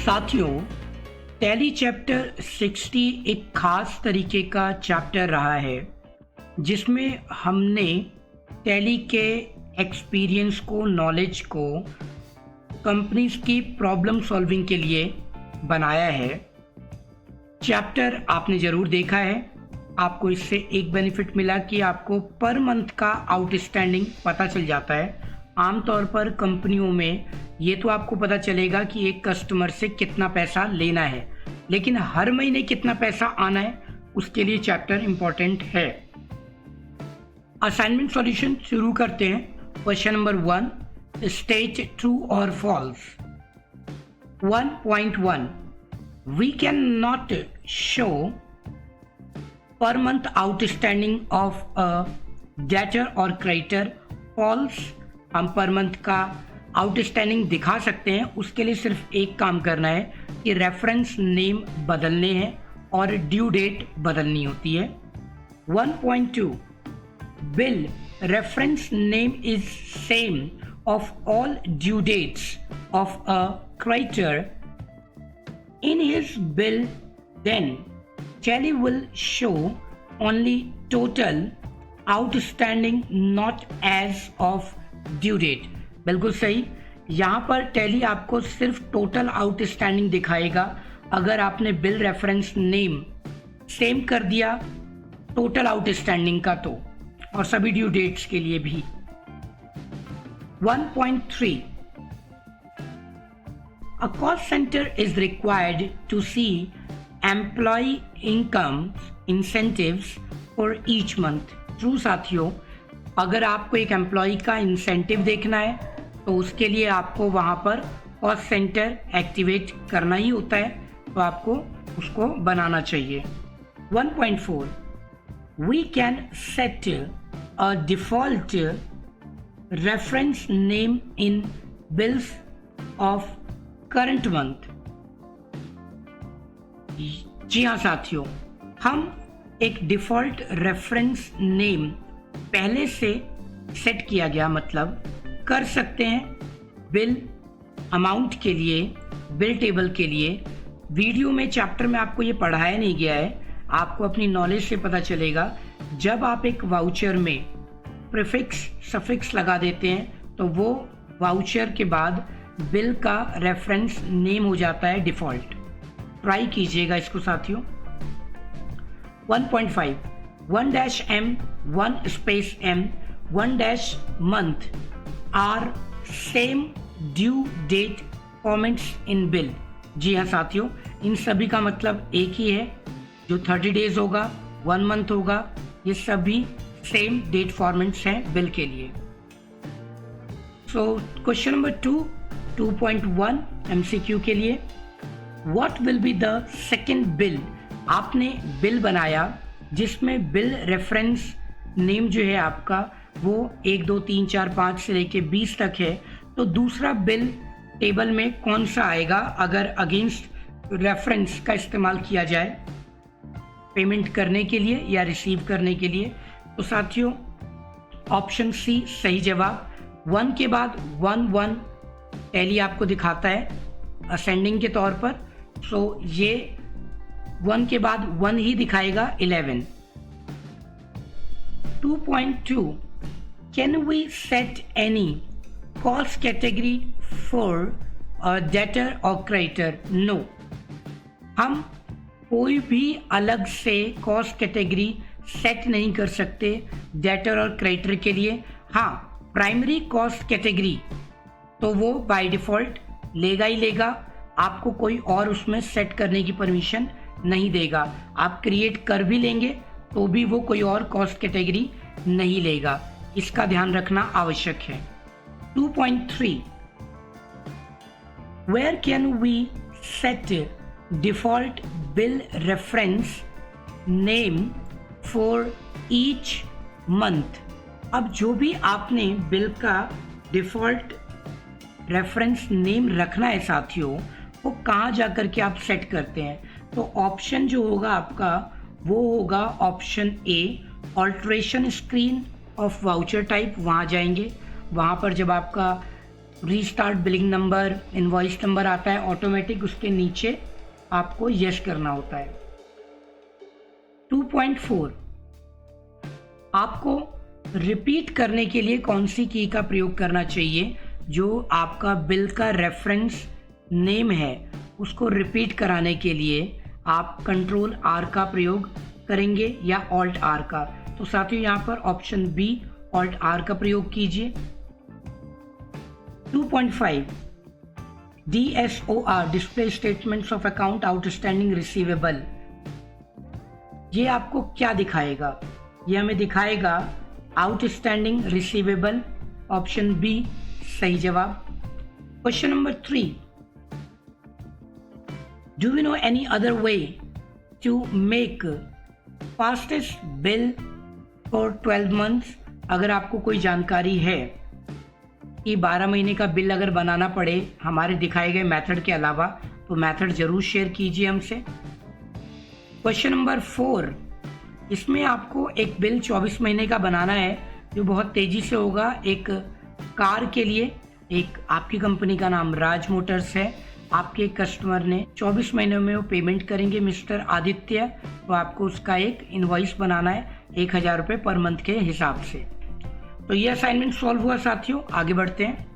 साथियों, tally chapter 60 एक खास तरीके का चैप्टर रहा है जिसमें हमने टैली के एक्सपीरियंस को, नॉलेज को कंपनीज की प्रॉब्लम सॉल्विंग के लिए बनाया है। चैप्टर आपने ज़रूर देखा है। आपको इससे एक बेनिफिट मिला कि आपको पर मंथ का आउटस्टैंडिंग पता चल जाता है। आमतौर पर कंपनियों में ये तो आपको पता चलेगा कि एक कस्टमर से कितना पैसा लेना है, लेकिन हर महीने कितना पैसा आना है उसके लिए चैप्टर इम्पोर्टेंट है। असाइनमेंट सॉल्यूशन शुरू करते हैं। क्वेश्चन नंबर 1, स्टेट ट्रू और false. 1.1 we can not show per month outstanding of a debtor और क्रेडिटर। फॉल्स, हम पर मंथ का आउटस्टैंडिंग दिखा सकते हैं। उसके लिए सिर्फ एक काम करना है कि रेफरेंस नेम बदलने हैं और ड्यू डेट बदलनी होती है। 1.2 bill reference name is same of all due dates of a creditor in his bill, then Tally will show only total outstanding not as of due date। बिल्कुल सही। यहाँ पर टैली आपको सिर्फ टोटल आउटस्टैंडिंग दिखाएगा अगर आपने बिल रेफरेंस नेम सेम कर दिया टोटल आउटस्टैंडिंग का तो, और सभी ड्यू डेट्स के लिए भी। 1.3 A cost center is required to see employee income incentives for each month। True साथियों, अगर आपको एक एम्प्लॉय का इंसेंटिव देखना है तो उसके लिए आपको वहाँ पर कॉस्ट सेंटर एक्टिवेट करना ही होता है, तो आपको उसको बनाना चाहिए। 1.4 We can set a default reference name in bills of current month. जी हाँ साथियों, हम एक डिफ़ॉल्ट रेफरेंस नेम पहले से सेट किया गया मतलब कर सकते हैं बिल अमाउंट के लिए, बिल टेबल के लिए। वीडियो में चैप्टर में आपको ये पढ़ाया नहीं गया है, आपको अपनी नॉलेज से पता चलेगा। जब आप एक वाउचर में प्रीफिक्स सफिक्स लगा देते हैं तो वो वाउचर के बाद बिल का रेफरेंस नेम हो जाता है डिफ़ॉल्ट। ट्राई कीजिएगा इसको साथियों। 1.5 1-M 1 space M 1- month are same due date formats in bill. जी हाँ साथियों, इन सभी का मतलब एक ही है। जो 30 डेज होगा, 1 मंथ होगा, ये सभी सेम डेट फॉर्मेट्स हैं बिल के लिए। सो क्वेश्चन नंबर 2.1 MCQ के लिए, What will be the second bill? आपने बिल बनाया जिसमें बिल रेफरेंस नेम जो है आपका वो 1 2 3 4 5 से लेके 20 तक है, तो दूसरा बिल टेबल में कौन सा आएगा अगर अगेंस्ट रेफरेंस का इस्तेमाल किया जाए पेमेंट करने के लिए या रिसीव करने के लिए? तो साथियों ऑप्शन सी सही जवाब। 1 के बाद 1 टैली आपको दिखाता है असेंडिंग के तौर पर, सो ये 1 के बाद 1 ही दिखाएगा 11। 2.2 can we set any cost category for a debtor और क्रेडिटर? नो, हम कोई भी अलग से कॉस्ट कैटेगरी सेट नहीं कर सकते डेटर और क्रेडिटर के लिए। हाँ, प्राइमरी कॉस्ट कैटेगरी तो वो बाय डिफ़ॉल्ट लेगा ही लेगा, आपको कोई और उसमें सेट करने की परमिशन नहीं देगा। आप क्रिएट कर भी लेंगे तो भी वो कोई और कॉस्ट कैटेगरी नहीं लेगा, इसका ध्यान रखना आवश्यक है। 2.3 where can we set default bill reference name for each month. अब जो भी आपने बिल का डिफ़ॉल्ट रेफरेंस नेम रखना है साथियों, वो कहाँ जा कर के आप सेट करते हैं? तो ऑप्शन जो होगा आपका वो होगा option A, alteration screen of voucher type. वहाँ जाएंगे, वहाँ पर जब आपका restart billing number, invoice number आता है ऑटोमेटिक, उसके नीचे आपको यस करना होता है। 2.4 आपको रिपीट करने के लिए कौन सी की का प्रयोग करना चाहिए? जो आपका बिल का रेफरेंस नेम है उसको रिपीट कराने के लिए आप कंट्रोल आर का प्रयोग करेंगे या ऑल्ट आर का। तो साथियों यहाँ पर ऑप्शन बी ऑल्ट आर का प्रयोग कीजिए। 2.5 DSOR display statements of account outstanding receivable, ये आपको क्या दिखाएगा? ये हमें दिखाएगा आउटस्टैंडिंग रिसीवेबल, ऑप्शन बी सही जवाब। Question number 3, do you know any other way to make fastest bill for 12 months? अगर आपको कोई जानकारी है कि 12 महीने का बिल अगर बनाना पड़े हमारे दिखाए गए मेथड के अलावा, तो मेथड जरूर शेयर कीजिए हमसे। क्वेश्चन नंबर 4, इसमें आपको एक बिल 24 महीने का बनाना है जो बहुत तेजी से होगा। एक कार के लिए, एक आपकी कंपनी का नाम राज मोटर्स है, आपके कस्टमर ने 24 महीनों में वो पेमेंट करेंगे मिस्टर आदित्य, तो आपको उसका एक इनवॉइस बनाना है 1000 रुपये पर मंथ के हिसाब से। तो ये असाइनमेंट सॉल्व हुआ साथियों, आगे बढ़ते हैं।